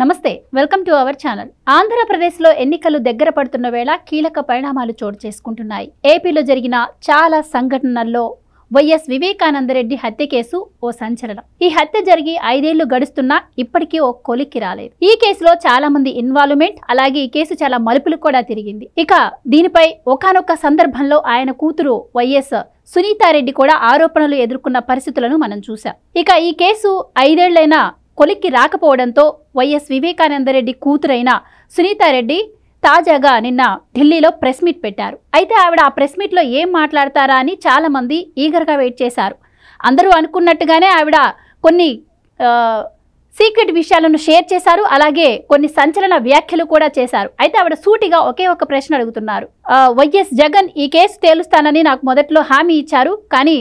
నమస్తే, welcome to our channel. ఆంధ్రప్రదేశ్లో ఎన్నికలు దగ్గర పడుతున్న వేళ కీలక పరిణామాలు చోటు చేసుకుంటున్నాయి. ఏపీలో జరిగిన చాలా సంఘటనల్లో వైఎస్ వివేకానందరెడ్డి హత్య కేసు ఓ సంచలనం. ఈ హత్య జరిగి 5 ఏళ్లు గడుస్తున్నా ఇప్పటికీ ఓ కొలిక్కి రాలేదు. ఈ కేసులో చాలా మంది ఇన్వాల్వ్మెంట్, అలాగే ఈ కేసు చాలా మలుపులు కూడా తిరిగింది. ఇక దీనిపై ఒకానొక సందర్భంలో ఆయన కూతురు వైఎస్ సునీతారెడ్డి కూడా ఆరోపణలు ఎదుర్కొన్న పరిస్థితులను మనం చూసాం. ఇక ఈ కేసు 5 ఏళ్లైనా కొలిక్కి రాకపోవడంతో వైఎస్ వివేకానందరెడ్డి కూతురైన సునీతారెడ్డి తాజాగా నిన్న ఢిల్లీలో ప్రెస్ మీట్ పెట్టారు. అయితే ఆవిడ ఆ ప్రెస్ మీట్లో ఏం మాట్లాడతారా అని చాలా మంది ఈగర్గా వెయిట్ చేశారు. అందరూ అనుకున్నట్టుగానే ఆవిడ కొన్ని సీక్రెట్ విషయాలను షేర్ చేశారు, అలాగే కొన్ని సంచలన వ్యాఖ్యలు కూడా చేశారు. అయితే ఆవిడ సూటిగా ఒకే ఒక ప్రశ్న అడుగుతున్నారు. వైఎస్ జగన్ ఈ కేసు తేలుస్తానని నాకు మొదట్లో హామీ ఇచ్చారు, కానీ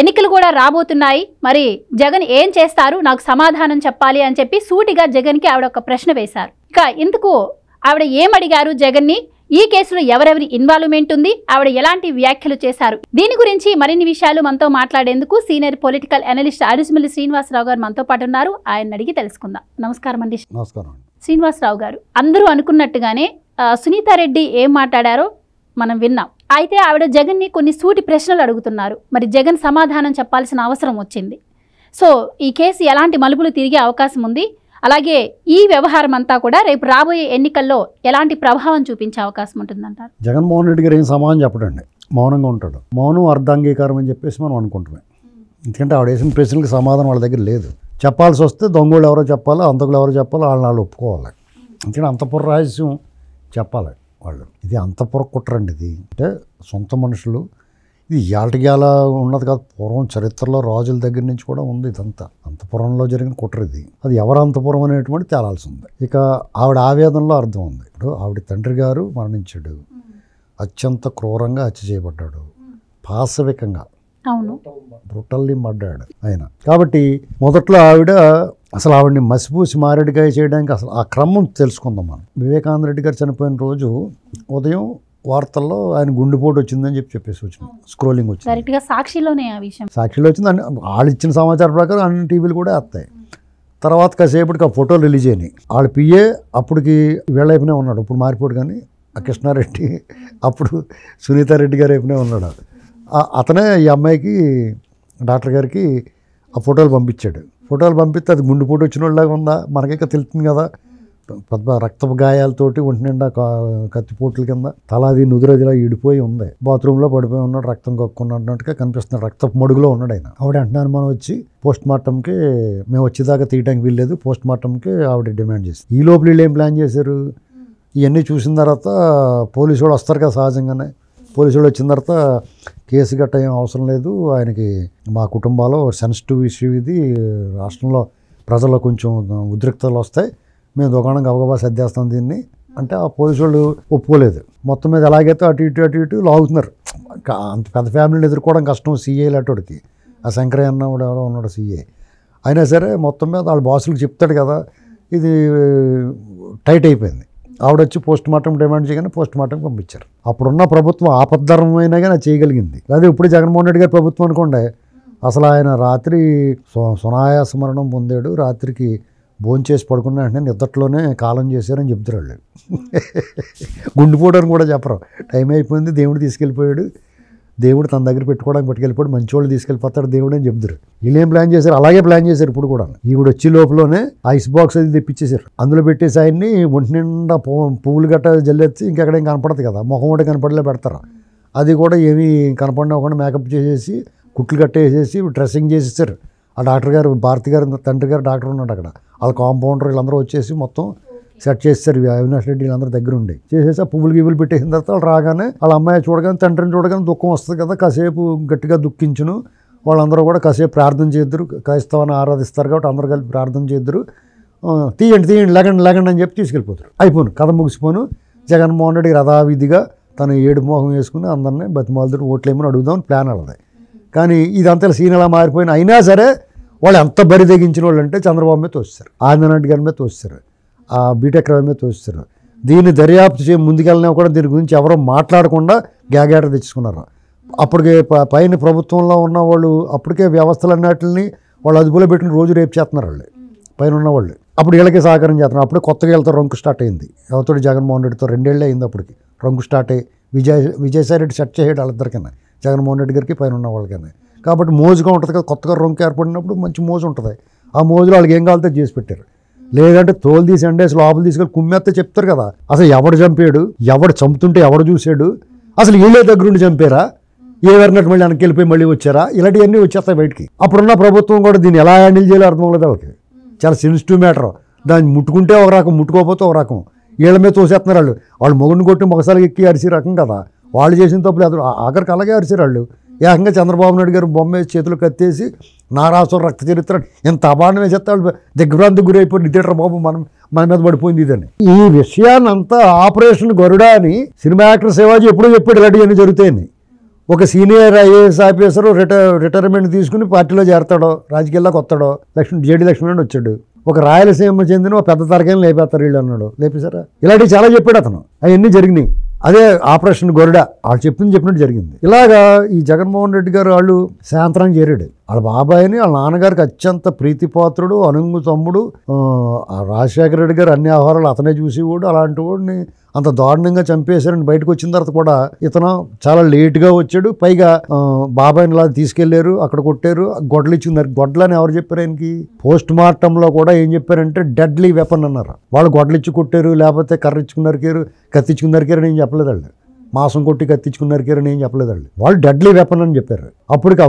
ఎన్నికలు కూడా రాబోతున్నాయి, మరి జగన్ ఏం చేస్తారు, నాకు సమాధానం చెప్పాలి అని చెప్పి సూటిగా జగన్కి ఆవిడ ఒక ప్రశ్న వేశారు. ఇక ఇందుకు ఆవిడ ఏమడిగారు జగన్ని, ఈ కేసులో ఎవరెవరి ఇన్వాల్వ్మెంట్ ఉంది, ఆవిడ ఎలాంటి వ్యాఖ్యలు చేశారు, దీని గురించి మరిన్ని విషయాలు మనతో మాట్లాడేందుకు సీనియర్ పొలిటికల్ అనలిస్ట్ అరుసుమిల్లి శ్రీనివాసరావు గారు మనతో పాటు ఉన్నారు. ఆయన అడిగి తెలుసుకుందాం. నమస్కారం అండి. నమస్కారం శ్రీనివాసరావు గారు, అందరూ అనుకున్నట్టుగానే సునీతారెడ్డి ఏం మాట్లాడారో మనం విన్నాం. అయితే ఆవిడ జగన్ని కొన్ని సూటి ప్రశ్నలు అడుగుతున్నారు. మరి జగన్ సమాధానం చెప్పాల్సిన అవసరం వచ్చింది. సో ఈ కేసు ఎలాంటి మలుపులు తిరిగే అవకాశం ఉంది, అలాగే ఈ వ్యవహారం అంతా కూడా రేపు రాబోయే ఎన్నికల్లో ఎలాంటి ప్రభావం చూపించే అవకాశం ఉంటుందంటారు? జగన్మోహన్ రెడ్డి గారు ఏం సమాధానం చెప్పడండి, మౌనంగా ఉంటాడు. మౌనం అర్ధాంగీకారం అని చెప్పేసి మనం అనుకుంటామే. ఎందుకంటే ఆవిడ వేసిన ప్రశ్నలకు సమాధానం వాళ్ళ దగ్గర లేదు. చెప్పాల్సి వస్తే దొంగోళ్ళు ఎవరో చెప్పాలో, అంతకులు ఎవరో చెప్పాలో వాళ్ళు ఒప్పుకోవాలి. ఎందుకంటే అంతఃపుర రహస్యం చెప్పాలి వాళ్ళు. ఇది అంతఃపుర కుట్రండి. ఇది అంటే సొంత మనుషులు. ఇది ఇయాటికి అలా ఉన్నది కాదు, పూర్వం చరిత్రలో రాజుల దగ్గర నుంచి కూడా ఉంది. ఇదంతా అంతఃపురంలో జరిగిన కుట్ర ఇది. అది ఎవరు అంతఃపురం అనేటువంటి తేలాల్సి ఉంది. ఇక ఆవిడ ఆవేదనలో అర్థం ఉంది. ఇప్పుడు ఆవిడ తండ్రి గారు మరణించాడు, అత్యంత క్రూరంగా హత్య చేయబడ్డాడు, పాశవికంగా, బ్రుటల్లీ మర్డర్డ్ ఆయన. కాబట్టి మొదట్లో ఆవిడ అసలు ఆవిడని మసిపూసి మారేడుకాయ చేయడానికి అసలు ఆ క్రమం తెలుసుకుందాం మనం. వివేకానంద రెడ్డి గారు చనిపోయిన రోజు ఉదయం వార్తల్లో ఆయన గుండెపోటు వచ్చిందని చెప్పేసి వచ్చింది, స్క్రోలింగ్ వచ్చింది. సాక్షిలో వచ్చింది. వాళ్ళు ఇచ్చిన సమాచారం ప్రకారం అన్ని టీవీలు కూడా వస్తాయి. తర్వాత కాసేపటికి ఆ ఫోటోలు రిలీజ్ అయినాయి. వాళ్ళ పిఏ అప్పటికి వీళ్ళైపునే ఉన్నాడు, ఇప్పుడు మారిపోడు, కానీ ఆ కృష్ణారెడ్డి అప్పుడు సునీతారెడ్డి గారు వైపునే ఉన్నాడు. అతనే ఈ అమ్మాయికి డాక్టర్ గారికి ఆ ఫోటోలు పంపించాడు. ఫోటోలు పంపిస్తే అది గుండెపోటు వచ్చిన వాళ్ళలాగా ఉందా మనకి తెలుస్తుంది కదా. పెద్ద రక్తపు గాయాలతోటి ఒంటి నిండా కత్తిపోట్ల కింద తలాది నుదురదిలా ఈడిపోయి ఉంది. బాత్రూంలో పడిపోయి ఉన్నాడు, రక్తం కక్కున్నట్టుగా కనిపిస్తున్నాడు, రక్తపు మడుగులో ఉన్నాడు ఆయన. ఆవిడ అంటున్నాను మనం వచ్చి పోస్ట్ మార్టంకి మేము వచ్చేదాకా తీయడానికి వీల్లేదు, పోస్ట్ మార్టంకి ఆవిడ డిమాండ్ చేసి. ఈ లోపల వీళ్ళు ఏం ప్లాన్ చేశారు, ఇవన్నీ చూసిన తర్వాత పోలీసు వాళ్ళు వస్తారు కదా సహజంగానే. పోలీసు వాళ్ళు వచ్చిన తర్వాత కేసు గట్ట ఏం అవసరం లేదు, ఆయనకి మా కుటుంబాల్లో సెన్సిటివ్ ఇష్యూ ఇది, రాష్ట్రంలో ప్రజల్లో కొంచెం ఉద్రిక్తలు వస్తాయి, మేము దుకాణం గబగబా సర్దేస్తాం దీన్ని అంటే ఆ పోలీసు వాళ్ళు ఒప్పుకోలేదు. మొత్తం మీద ఎలాగైతే అటు ఇటు లాగుతున్నారు. అంత పెద్ద ఫ్యామిలీని ఎదుర్కోవడం కష్టం సీఏ లాంటివాడికి. ఆ శంకరయ్య అన్న కూడా ఎవరో ఉన్నాడు సీఏ. అయినా సరే మొత్తం మీద వాళ్ళ బాసులకు చెప్తాడు కదా, ఇది టైట్ అయిపోయింది. ఆవిడ వచ్చి పోస్ట్ మార్టం డిమాండ్ చేయగానే పోస్ట్ మార్టం పంపించారు. అప్పుడున్న ప్రభుత్వం ఆపద్ధర్మైనా కానీ చేయగలిగింది. అదే ఇప్పుడు జగన్మోహన్ రెడ్డి గారి ప్రభుత్వం అనుకోండి, అసలు ఆయన రాత్రి సునాయాస మరణం పొందాడు, రాత్రికి భోంచేసి పడుకున్న వెంటనే నిద్రలోనే కాలం చేశారని చెప్తారు వాళ్ళు. గుండిపోవడానికి కూడా చెప్పరు, టైం అయిపోయింది, దేవుడు తీసుకెళ్ళిపోయాడు, దేవుడు తన దగ్గర పెట్టుకోవడానికి పట్టుకెళ్ళిపోయాడు, మంచి వాళ్ళు తీసుకెళ్ళిపోతాడు దేవుడు అని చెప్తారు. వీళ్ళు ఏం ప్లాన్ చేశారు, అలాగే ప్లాన్ చేశారు. ఇప్పుడు కూడా ఈవిడ వచ్చి లోపలనే ఐస్ బాక్స్ అది తెప్పించేశారు, అందులో పెట్టేసి ఆయన్ని ఒంటి నిండా పువ్వులు గట్ట జల్లెత్తి ఇంకెక్కడేం కనపడదు కదా, ముఖం ఒకటి కనపడలే పెడతారు. అది కూడా ఏమీ కనపడకుండా మేకప్ చేసేసి కుట్లు కట్టేసేసి డ్రెస్సింగ్ చేసేసారు. ఆ డాక్టర్ గారు, భారతి గారు తండ్రి గారు డాక్టర్ ఉన్నాడు అక్కడ, వాళ్ళ కాంపౌండర్ వీళ్ళందరూ వచ్చేసి మొత్తం సెట్ చేస్తారు. అవినాష్ రెడ్డి వీళ్ళందరూ దగ్గర ఉండి చేసేసి ఆ పువ్వులు గివ్వులు పెట్టేసిన తర్వాత వాళ్ళు రాగానే వాళ్ళ అమ్మాయి చూడగానే తండ్రిని చూడగానే దుఃఖం వస్తుంది కదా, కాసేపు గట్టిగా దుఃఖించును. వాళ్ళందరూ కూడా కాసేపు ప్రార్థన చేద్దరు, క్రైస్తవాన్ని ఆరాధిస్తారు కాబట్టి అందరూ కలిపి ప్రార్థన చేద్దరు. తీయండి లెగండి అని చెప్పి తీసుకెళ్ళిపోతారు. అయిపోను, కథ ముగిసిపోను. జగన్మోహన్ రెడ్డి రథావిధిగా తను ఏడు మోహం వేసుకుని అందరినీ బతిమాలుతుడు ఓట్లేమని అడుగుదామని ప్లాన్ అవ్వదు. కానీ ఇదంతా సీన్ ఎలా మారిపోయినా అయినా సరే వాళ్ళు ఎంత బరి తెగించిన వాళ్ళు అంటే చంద్రబాబు మీద తోస్తారు, ఆంజనేయుడు గారి మీద తోస్తారు, ఆ బీటెక్ రవి మీద తోస్తారు. దీన్ని దర్యాప్తు ముందుకెళ్ళినా కూడా దీని గురించి ఎవరో మాట్లాడకుండా గ్యాగేట తెచ్చుకున్నారు. అప్పటికే పైన ప్రభుత్వంలో ఉన్న వాళ్ళు అప్పటికే వ్యవస్థలన్నిటిని వాళ్ళు అదుపులో పెట్టుకుని రోజు రేపు చేస్తున్నారు వాళ్ళు పైన ఉన్న వాళ్ళు. అప్పుడు వీళ్ళకి సహకారం చేస్తున్నాం. అప్పుడే కొత్తగా వెళ్తే రంకు స్టార్ట్ అయింది. ఎవరితో జగన్మోహన్ రెడ్డితో 2 ఏళ్ళే అయింది. అప్పటికి రంకు స్టార్ట్ అయ్యి విజయసాయి రెడ్డి సెట్ చేయడు వాళ్ళిద్దరికన్నా, జగన్మోహన్ రెడ్డి గారికి పైన ఉన్న వాళ్ళకన్నా. కాబట్టి మోజుగా ఉంటుంది కదా, కొత్తగా రంకు ఏర్పడినప్పుడు మంచి మోజు ఉంటుంది. ఆ మోజులో వాళ్ళకి ఏం కావాలితే చేసి పెట్టారు. లేదంటే తోలు తీసి ఎండేసి లోపల తీసుకెళ్ళి కుమ్మెత్తే చెప్తారు కదా, అసలు ఎవడు చంపాడు, ఎవడు చంపుతుంటే ఎవడు చూశాడు, అసలు వీళ్ళే దగ్గరుండి చంపారా, ఏ వరనట్టు మళ్ళీ వెనక్కి వెళ్ళిపోయి మళ్ళీ వచ్చారా, ఇలాంటివన్నీ వచ్చేస్తాయి బయటికి. అప్పుడున్న ప్రభుత్వం కూడా దీన్ని ఎలా హ్యాండిల్ చేయాలో అర్థం అవ్వలేదు వాళ్ళకి. చాలా సెన్సిటివ్ మ్యాటర్. దాన్ని ముట్టుకుంటే ఒక రకం, ముట్టుకోకపోతే ఒక రకం. వీళ్ళ మీద తోసేస్తున్నారు వాళ్ళు మొగుడిని కొట్టి మొగసాలకి ఎక్కి అరిసి రకం కదా. వాళ్ళు చేసిన తప్పులు అది ఆఖరికి అలాగే అరిసారు వాళ్ళు. ఏకంగా చంద్రబాబు నాయుడు గారు బొమ్మ వేసి చేతులు కత్తేసి నారాసుర రక్త చరిత్ర ఎంత అబాండం వేసేస్తాడు, దిగ్భ్రాంతికి గురైపోయి నిద్ర బాబు మన మీద పడిపోయింది ఇదని. ఈ విషయాన్ని అంతా ఆపరేషన్ గరుడ అని సినిమా యాక్టర్ శివాజీ ఎప్పుడూ చెప్పాడు ఇలాంటివన్నీ జరుగుతాయని. ఒక సీనియర్ ఐఏఎస్ ఆఫీసరు రిటైర్మెంట్ తీసుకుని పార్టీలో చేరతాడో, రాజకీయాల్లోకి వస్తాడో, జేడీ లక్ష్మణ్ వచ్చాడు. ఒక రాయలసీమ చెందిన ఒక పెద్ద తరగతిని లేపేస్తారు వీళ్ళు అన్నాడు. లేపేశారా? ఇలాంటివి చాలా చెప్పాడు అతను. అవన్నీ జరిగినాయి. అదే ఆపరేషన్ గరుడ. వాళ్ళు చెప్పినట్టు జరిగింది. ఇలాగా ఈ జగన్మోహన్ రెడ్డి గారు వాళ్ళు సాయంత్రం చేరాడు. వాళ్ళ బాబాయిని వాళ్ళ నాన్నగారికి అత్యంత ప్రీతిపాత్రుడు, అనుంగు తమ్ముడు. రాజశేఖర రెడ్డి గారు అన్ని ఆహారాలు అతనే చూసేవాడు. అలాంటి వాడిని అంత దారుణంగా చంపేశారని బయటకు వచ్చిన తర్వాత కూడా ఇతను చాలా లేట్గా వచ్చాడు. పైగా బాబాయిని ఇలా తీసుకెళ్లారు, అక్కడ కొట్టారు, గొడ్డలు ఇచ్చింది. గొడ్లని ఎవరు చెప్పారు ఆయనకి? పోస్ట్ మార్టంలో కూడా ఏం చెప్పారంటే డెడ్లీ వెపన్ అన్నారు. వాళ్ళు గొడ్డలు ఇచ్చి కొట్టారు, లేకపోతే కర్ర ఇచ్చుకున్నారు, కత్తిచ్చుకున్నారు అని ఏం చెప్పలేదు వాళ్ళు. మాంసం కొట్టి కత్తిచ్చుకున్నారు అని ఏం చెప్పలేదు వాళ్ళు. వాళ్ళు డెడ్లీ వెపన్ అని చెప్పారు. అప్పటికి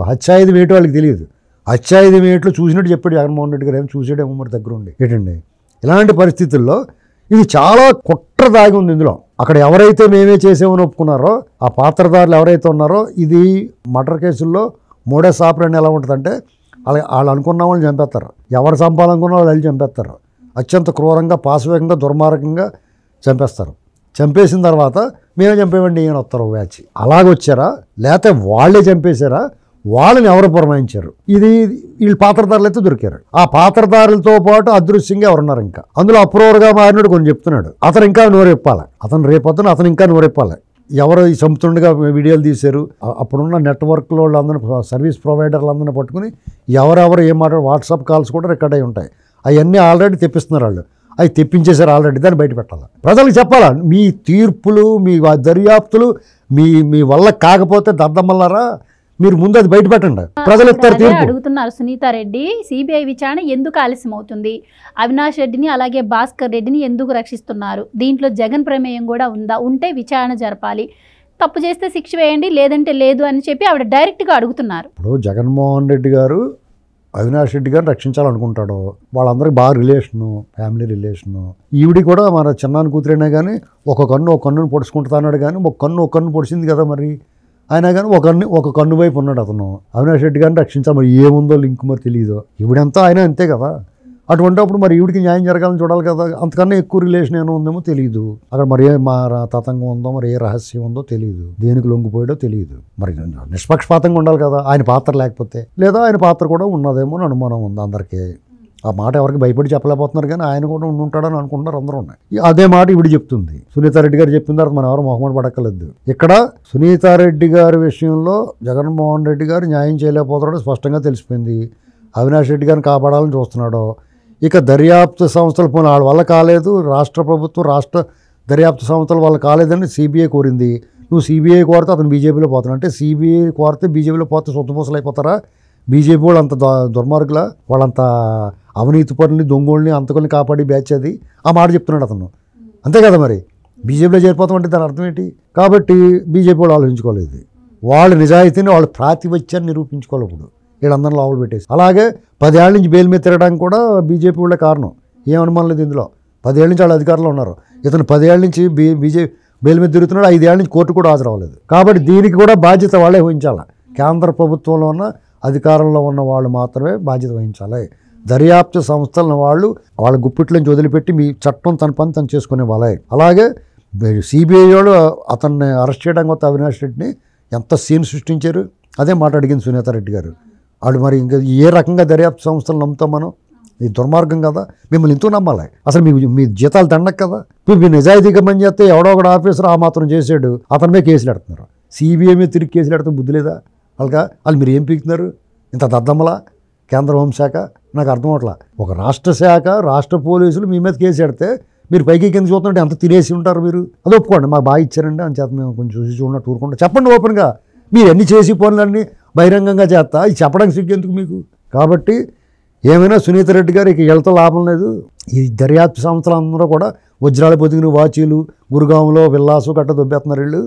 హత్యాయుధం ఏంటో వాళ్ళకి తెలియదు. హత్యాయుధం ఏంటో చూసినట్టు చెప్పాడు జగన్మోహన్ రెడ్డి గారు. ఏమో చూసాడేమో మరి దగ్గర ఉండి. ఏంటండి ఇలాంటి పరిస్థితుల్లో ఇది చాలా కుట్ర దాగి ఉంది ఇందులో. అక్కడ ఎవరైతే మేమే చేసామని ఒప్పుకున్నారో ఆ పాత్రదారులు ఎవరైతే ఉన్నారో, ఇది మర్డర్ కేసుల్లో మోడస్ ఆపరేషన్ ఎలా ఉంటుందంటే వాళ్ళు అనుకున్న వాళ్ళని చంపేస్తారు. ఎవరు చంపాలనుకున్న వాళ్ళు చంపేస్తారు. అత్యంత క్రూరంగా, పాశవికంగా, దుర్మార్గంగా చంపేస్తారు. చంపేసిన తర్వాత మేమే చంపేవండి ఈయన వస్తారు వ్యాచి. అలాగొచ్చారా లేకపోతే వాళ్ళే చంపేశారా, వాళ్ళని ఎవరు పురమాయించారు, ఇది వీళ్ళు పాత్రధారులు అయితే దొరికారు. ఆ పాత్రధారులతో పాటు అదృశ్యంగా ఎవరున్నారు ఇంకా. అందులో అప్రూవర్గా మారినాడు కొన్ని చెప్తున్నాడు. అతను ఇంకా నోరెప్పాలి. అతను రేపొద్దున అతను ఇంకా నోరెప్పాలి. ఎవరు ఈ చంపుతుండగా వీడియోలు తీశారు, అప్పుడున్న నెట్వర్క్లో వాళ్ళందరూ సర్వీస్ ప్రొవైడర్లు అందరినీ పట్టుకుని ఎవరెవరు ఏం మాట్లాడు వాట్సాప్ కాల్స్ కూడా రికార్డ్ అయి ఉంటాయి. అవన్నీ ఆల్రెడీ తెప్పిస్తున్నారు వాళ్ళు. అవి తెప్పించేశారు ఆల్రెడీ. దాన్ని బయట పెట్టాలి, ప్రజలకు చెప్పాలా. మీ తీర్పులు, మీ దర్యాప్తులు మీ వల్ల కాకపోతే దద్దమల్లారా, మీరు ముందు అది బయట పెట్టండి, ప్రజలు ఇస్తారు తీర్పు. అడుగుతున్నారు సునీతారెడ్డి, సిబిఐ విచారణ ఎందుకు ఆలస్యం అవుతుంది, అవినాష్ రెడ్డిని అలాగే భాస్కర్ రెడ్డిని ఎందుకు రక్షిస్తున్నారు, దీంట్లో జగన్ ప్రమేయం కూడా ఉందా, ఉంటే విచారణ జరపాలి, తప్పు చేస్తే శిక్ష వేయండి, లేదంటే లేదు అని చెప్పి ఆవిడ డైరెక్ట్గా అడుగుతున్నారు. ఇప్పుడు జగన్మోహన్ రెడ్డి గారు అవినాష్ రెడ్డి గారిని రక్షించాలనుకుంటాడు. వాళ్ళందరికీ బాగా రిలేషను, ఫ్యామిలీ రిలేషను. ఈవిడి కూడా మన చిన్నాన్న కూతురైనా కానీ ఒక కన్నును పొడుచుకుంటా అన్నాడు. కానీ ఒక కన్ను పొడిచింది కదా మరి. అయినా కానీ ఒక కన్ను వైపు ఉన్నాడు అతను. అవినాష్ రెడ్డి గారిని రక్షించాలి. మరి ఏముందో లింక్ మరి తెలియదు. ఈవిడంతా ఆయన అంతే కదా. అటువంటిప్పుడు మరి ఈవిడికి న్యాయం జరగాలని చూడాలి కదా. అంతకన్నా ఎక్కువ రిలేషన్ ఏమో ఉందేమో తెలియదు. అక్కడ మరి ఏ తతంగం ఉందో, మరి ఏ రహస్యం ఉందో తెలియదు, దేనికి లొంగిపోయాడో తెలియదు. మరి నిష్పక్షపాతంగా ఉండాలి కదా ఆయన పాత్ర లేకపోతే. లేదా ఆయన పాత్ర కూడా ఉన్నదేమో అని అనుమానం ఉంది అందరికీ. ఆ మాట ఎవరికి భయపడి చెప్పలేకపోతున్నారు, కానీ ఆయన కూడా ఉంటాడని అనుకుంటున్నారు అందరూ. ఉన్నాయి అదే మాట ఇవిడి చెప్తుంది. సునీతారెడ్డి గారు చెప్పిన తర్వాత మనం ఎవరు మొహమాట పడక్కలేదు. ఇక్కడ సునీతారెడ్డి గారి విషయంలో జగన్మోహన్ రెడ్డి గారు న్యాయం చేయలేకపోతున్నాడో స్పష్టంగా తెలిసిపోయింది. అవినాష్ రెడ్డి గారిని కాపాడాలని చూస్తున్నాడు. ఇక దర్యాప్తు సంస్థలు పోయిన వాళ్ళ వల్ల కాలేదు, రాష్ట్ర ప్రభుత్వం రాష్ట్ర దర్యాప్తు సంస్థల వల్ల కాలేదని సిబిఐ కోరింది. నువ్వు సిబిఐ కోరితే అతను బీజేపీలో పోతాను అంటే, సిబిఐ కోరితే బీజేపీలో పోతే సొంతపూసలు అయిపోతారా? బీజేపీ వాళ్ళు అంత దుర్మార్గుల, వాళ్ళంత అవినీతి పనుల్ని, దొంగోళ్ళని, అంతకుల్ని కాపాడి బ్యాచ్ అది. ఆ మాట చెప్తున్నాడు అతను. అంతే కదా మరి. బీజేపీలో చేరిపోతామంటే దాని అర్థం ఏంటి? కాబట్టి బీజేపీ వాళ్ళు ఆలోచించుకోలేదు. వాళ్ళ నిజాయితీని, వాళ్ళ ప్రాతిపత్యాన్ని నిరూపించుకోవాలి. ఇప్పుడు వీళ్ళందరినీ లోపల పెట్టేసి అలాగే 10 ఏళ్ళ నుంచి బెయిల్ మీద తిరగడానికి కూడా బీజేపీ వాళ్ళే కారణం. ఏం అనుమానం లేదు ఇందులో. 10 ఏళ్ళ నుంచి వాళ్ళు అధికారంలో ఉన్నారు. ఇతను 10 ఏళ్ళ నుంచి బీజేపీ బెయిల్ మీద తిరుగుతున్నాడు. 5 ఏళ్ళ నుంచి కోర్టు కూడా హాజరవ్వలేదు. కాబట్టి దీనికి కూడా బాధ్యత వాళ్ళే వహించాలి. కేంద్ర ప్రభుత్వంలో ఉన్న అధికారంలో ఉన్న వాళ్ళు మాత్రమే బాధ్యత వహించాలి. దర్యాప్తు సంస్థలను వాళ్ళ గుప్పిట్ల నుంచి వదిలిపెట్టి మీ చట్టం తన పని తను చేసుకునే వాళ్ళే. అలాగే సిబిఐ వాళ్ళు అతన్ని అరెస్ట్ చేయడానికి వస్తే అవినాష్ రెడ్డిని ఎంత సీన్ సృష్టించారు. అదే మాట అడిగింది సునీతారెడ్డి గారు. వాడు మరి ఇంకా ఏ రకంగా దర్యాప్తు సంస్థలు నమ్ముతాం మనం? ఇది దుర్మార్గం కదా. మిమ్మల్ని ఎంతో నమ్మాలి. అసలు మీ జీతాలు దండక కదా. మీ నిజాయితీగా పని చేస్తే ఎవడో ఒకడు ఆఫీసర్ ఆ మాత్రం చేసాడు, అతని మీద కేసులు పెడుతున్నారు. సిబిఐ మీద తిరిగి కేసులు పెడితే బుద్ధి లేదా వాళ్ళు మీరు ఏం పీకుతున్నారు? ఇంత దద్దమ్మలా కేంద్ర హోంశాఖ నాకు అర్థం అవట్లా. ఒక రాష్ట్ర శాఖ, రాష్ట్ర పోలీసులు మీ మీద కేసు పెడితే మీరు పైకి కింద చూస్తుంటే ఎంత తినేసి ఉంటారు మీరు. అది ఒప్పుకోండి, మాకు బాగా ఇచ్చారండి అని చేత మేము కొంచెం చూసి చూడకుండా ఊరుకుంటా. చెప్పండి ఓపెన్గా, మీరు ఎన్ని చేసి పనులన్నీ బహిరంగంగా చేస్తా, ఇది చెప్పడానికి సిగ్గెందుకు మీకు? కాబట్టి ఏమైనా సునీత రెడ్డి గారు ఇక వీళ్ళతో లాభం లేదు. ఈ దర్యాప్తు సంస్థలు అందరూ కూడా వజ్రాలు పొదిగిన వాచీలు, గురుగాంలో విల్లాసు గట్ట దొబ్బేస్తున్నారు వీళ్ళు.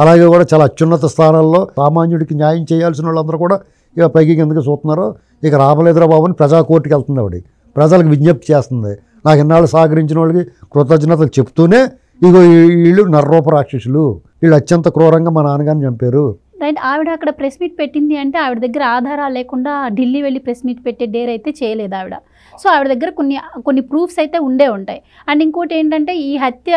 అలాగే కూడా చాలా అత్యున్నత స్థానాల్లో సామాన్యుడికి న్యాయం చేయాల్సిన వాళ్ళందరూ కూడా ఇక పైకి కిందకి చూస్తున్నారు. ఇక రామలేదురా బాబు అని ప్రజా కోర్టుకి వెళ్తుంది ఆవిడ, ప్రజలకు విజ్ఞప్తి చేస్తుంది. నాకు ఇన్నాళ్ళు సహకరించిన వాళ్ళకి కృతజ్ఞతలు చెప్తూనే ఇగో వీళ్ళు నర్రూప రాక్షసులు, వీళ్ళు అత్యంత క్రూరంగా మా నాన్నగారిని చంపారు. రైట్. ఆవిడ అక్కడ ప్రెస్ మీట్ పెట్టింది అంటే ఆవిడ దగ్గర ఆధారాలు లేకుండా ఢిల్లీ వెళ్ళి ప్రెస్ మీట్ పెట్టే డేర్ అయితే చేయలేదు ఆవిడ. సో ఆవిడ దగ్గర కొన్ని ప్రూఫ్స్ అయితే ఉండే ఉంటాయి. అండ్ ఇంకోటి ఏంటంటే ఈ హత్య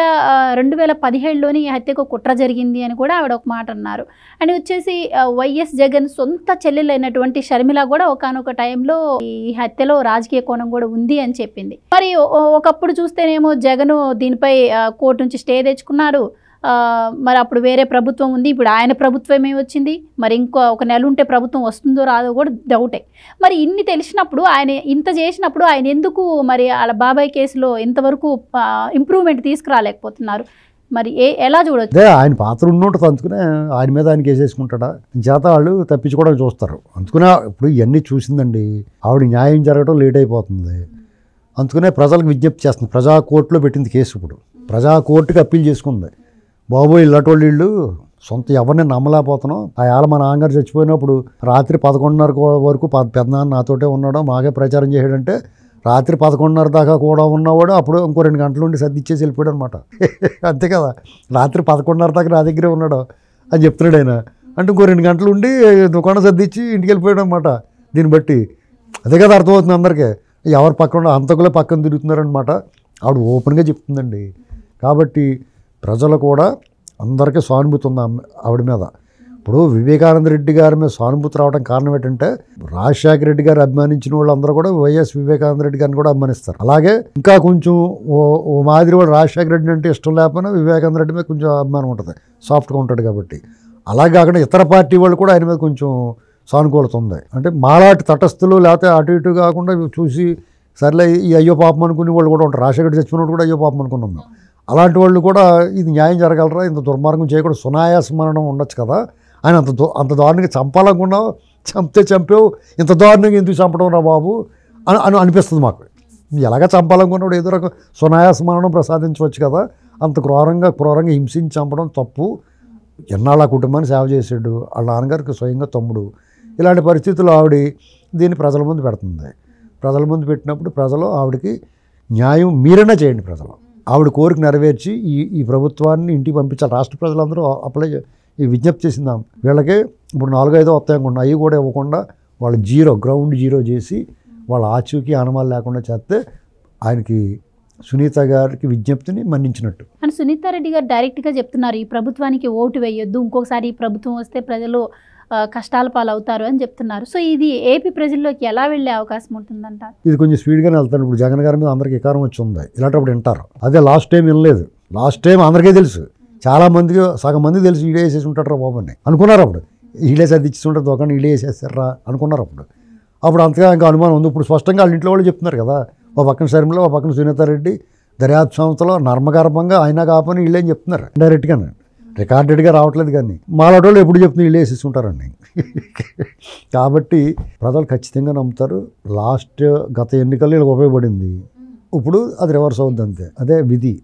2017లోనే ఈ హత్యకు కుట్ర జరిగింది అని కూడా ఆవిడ ఒక మాట అన్నారు. అండ్ వచ్చేసి వైఎస్ జగన్ సొంత చెల్లెలైనటువంటి షర్మిల కూడా ఒకానొక టైంలో ఈ హత్యలో రాజకీయ కోణం కూడా ఉంది అని చెప్పింది. మరి ఒకప్పుడు చూస్తేనేమో జగన్ దీనిపై కోర్టు నుంచి స్టే తెచ్చుకున్నారు. మరి అప్పుడు వేరే ప్రభుత్వం ఉంది, ఇప్పుడు ఆయన ప్రభుత్వమే వచ్చింది. మరి ఇంకో ఒక నెల ఉంటే ప్రభుత్వం వస్తుందో రాదో కూడా డౌటే. మరి ఇన్ని తెలిసినప్పుడు ఆయన ఇంత చేసినప్పుడు ఆయన ఎందుకు మరి వాళ్ళ బాబాయ్ కేసులో ఇంతవరకు ఇంప్రూవ్మెంట్ తీసుకురాలేకపోతున్నారు? మరి ఎలా చూడొచ్చు? అదే ఆయన పాత్ర ఉన్నట్టు అందుకునే ఆయన మీద ఆయన కేసేసుకుంటాడా చేత వాళ్ళు తప్పించుకోవడానికి చూస్తారు. అందుకునే ఇప్పుడు ఇవన్నీ చూసిందండి ఆవిడ, న్యాయం జరగడం లేట్ అయిపోతుంది. అందుకనే ప్రజలకు విజ్ఞప్తి చేస్తుంది. ప్రజా కోర్టులో పెట్టింది కేసు, ఇప్పుడు ప్రజా కోర్టుకి అప్పీల్ చేసుకుంది. బాబోయ్ ఇళ్ళటోళ్ళు వీళ్ళు సొంత ఎవరిని నమ్మలేకపోతున్నాం. ఆ ఏళ్ళ మా నాన్నగారు చచ్చిపోయినప్పుడు రాత్రి 11:30 వరకు పెద్దనాన్న నాతోటే ఉన్నాడు, మాకే ప్రచారం చేయడంటే రాత్రి 11:30 దాకా కూడా ఉన్నవాడు అప్పుడు ఇంకో 2 గంటల నుండి సర్దిచ్చేసి వెళ్ళిపోయాడు అనమాట. అంతే కదా, రాత్రి 11:30 దాకా నా దగ్గరే ఉన్నాడు అని చెప్తున్నాడు ఆయన. అంటే ఇంకో 2 గంటలు ఉండి దుకాణం సర్దిచ్చి ఇంటికి వెళ్ళిపోయాడు అనమాట. దీన్ని బట్టి అదే కదా అర్థమవుతుంది అందరికీ, ఎవరు పక్కన అంతకులే పక్కన తిరుగుతున్నారనమాట. ఆవిడ ఓపెన్గా చెప్తుందండి. కాబట్టి ప్రజలు కూడా అందరికీ సానుభూతి ఉంది ఆవిడ మీద. ఇప్పుడు వివేకానంద రెడ్డి గారి మీద సానుభూతి రావడం కారణం ఏంటంటే రాజశేఖర రెడ్డి గారు అభిమానించిన వాళ్ళందరూ కూడా వైఎస్ వివేకానంద రెడ్డి గారిని కూడా అభిమానిస్తారు. అలాగే ఇంకా కొంచెం ఓ మాదిరి వాడు రాజశేఖర రెడ్డి అంటే ఇష్టం లేకపోయినా వివేకానంద రెడ్డి మీద కొంచెం అభిమానం ఉంటుంది, సాఫ్ట్గా ఉంటాడు కాబట్టి. అలాగే కాకుండా ఇతర పార్టీ వాళ్ళు కూడా ఆయన మీద కొంచెం సానుకూలత ఉంది. అంటే మాలాంటి తటస్థులు లేకపోతే అటు ఇటు కాకుండా చూసి సర్లే ఈ అయ్యో పాపం అనుకునే వాళ్ళు కూడా ఉంటారు. రాజశేఖర రెడ్డి చచ్చిపోయినప్పుడు కూడా అయ్యో పాపం అనుకున్నాం మేము. అలాంటి వాళ్ళు కూడా ఇది న్యాయం జరగలరా, ఇంత దుర్మార్గం చేయకూడదు, సునాయాస మరణం ఉండొచ్చు కదా, ఆయన అంత దారుణంగా చంపాలనుకున్నావు, చంపావు, ఇంత దారుణంగా ఎందుకు చంపడం రా బాబు అని అనిపిస్తుంది మాకు. ఎలాగ చంపాలనుకున్నప్పుడు ఏదో రకం సునాయాస మరణం ప్రసాదించవచ్చు కదా, అంత క్రూరంగా హింసించి చంపడం తప్పు. ఎన్నాళ్ళ ఆ కుటుంబాన్ని సేవ చేసాడు, వాళ్ళ నాన్నగారికి స్వయంగా తమ్ముడు. ఇలాంటి పరిస్థితుల్లో ఆవిడ దీన్ని ప్రజల ముందు పెడుతుంది. ప్రజల ముందు పెట్టినప్పుడు ప్రజలు ఆవిడకి న్యాయం మీరైనా చేయండి, ప్రజలు ఆవిడ కోరిక నెరవేర్చి ఈ ప్రభుత్వాన్ని ఇంటికి పంపించాలి. రాష్ట్ర ప్రజలందరూ అప్లై ఈ విజ్ఞప్తి చేసిందాం. వీళ్ళకి ఇప్పుడు 4-5 వస్తాయి అనుకోండి, అవి కూడా ఇవ్వకుండా వాళ్ళు గ్రౌండ్ జీరో చేసి వాళ్ళ ఆచూకీ ఆనమాలు లేకుండా చేస్తే ఆయనకి సునీత గారికి విజ్ఞప్తిని మన్నించినట్టు. అని సునీతారెడ్డి గారు డైరెక్ట్గా చెప్తున్నారు, ఈ ప్రభుత్వానికి ఓటు వేయొద్దు, ఇంకొకసారి ఈ ప్రభుత్వం వస్తే ప్రజలు కష్టాల పాలవుతారు అని చెప్తున్నారు. సో ఇది ఏపీ ప్రజల్లోకి ఎలా వెళ్ళే అవకాశం ఉంటుందంట? ఇది కొంచెం స్పీడ్గానే వెళ్తాను. ఇప్పుడు జగన్ గారి మీద అందరికీ ఎకారం వచ్చి ఉంది, ఇలాంటప్పుడు వింటారు. అదే లాస్ట్ టైం వినలేదు. లాస్ట్ టైం అందరికీ తెలుసు, చాలా మందికి సగం మంది తెలుసు ఈడే వేసేసి ఉంటారు బాబు అని అనుకున్నారు. అప్పుడు ఈడే సర్దిచ్చి ఉంటారు దొకాన్ని, ఈడే వేసేస్తారా అనుకున్నారు. అప్పుడు అంతగా ఇంకా అనుమానం ఉంది. ఇప్పుడు స్పష్టంగా వాళ్ళ ఇంట్లో వాళ్ళు చెప్తున్నారు కదా, ఓ పక్కన షర్మిల, ఓ పక్కన సునీతారెడ్డి, దర్యాప్తు సంస్థలో నర్మగర్భంగా అయినా కాపని వీళ్ళేం చెప్తున్నారు డైరెక్ట్గానే, రికార్డెడ్గా రావట్లేదు. కానీ మాలాటోళ్ళు ఎప్పుడు చెప్తున్నా వీళ్ళు వేసేసుకుంటారండి. కాబట్టి ప్రజలు ఖచ్చితంగా నమ్ముతారు. గత ఎన్నికల్లో వీళ్ళకి ఉపయోగపడింది, ఇప్పుడు అది రివర్స్ అవుద్ది, అంతే. అదే విధి.